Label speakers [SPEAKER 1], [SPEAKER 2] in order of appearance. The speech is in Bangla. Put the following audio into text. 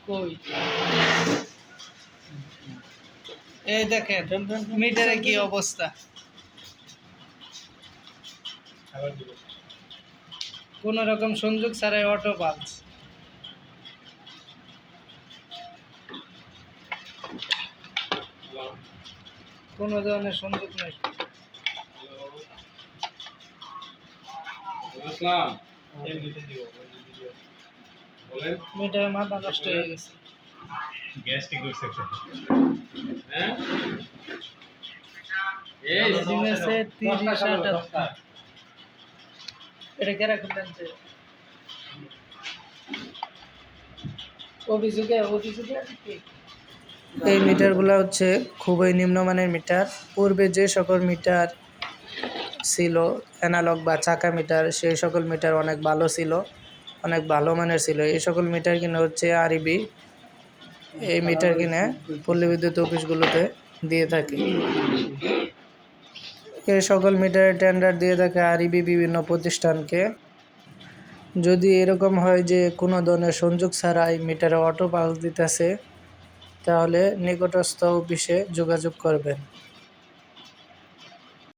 [SPEAKER 1] কই এই দেখেন মিটারে কি অবস্থা, কোন রকম সংযোগ ছাড়াই অটো পালস। কোন ধরনের সংযোগ নেই। মিটারের মাথা নষ্ট হয়ে গেছে।
[SPEAKER 2] হ্যাঁ
[SPEAKER 1] দিনেছে 30-58 এটা কেরা করলেন যে অভিযোগে এই মিটারগুলো হচ্ছে খুবই নিম্নমানের মিটার। পূর্বে যে সকল মিটার ছিল অ্যানালগ বা চাকা মিটার, সেই সকল মিটার অনেক ভালো ছিল, অনেক ভালো মানের ছিল। এই সকল মিটার কিনে হচ্ছে আরইবি এই মিটার কিনে পল্লী বিদ্যুৎ অফিসগুলোতে দিয়ে থাকে। এই সকল মিটারের টেন্ডার দিয়ে থাকে আরইবি বিভিন্ন প্রতিষ্ঠানকে। যদি এরকম হয় যে কোনো ধরনের সংযোগ ছাড়াই মিটারে অটো পালস দিতেছে, তাহলে নিকটস্থ অফিসে যোগাযোগ করবেন।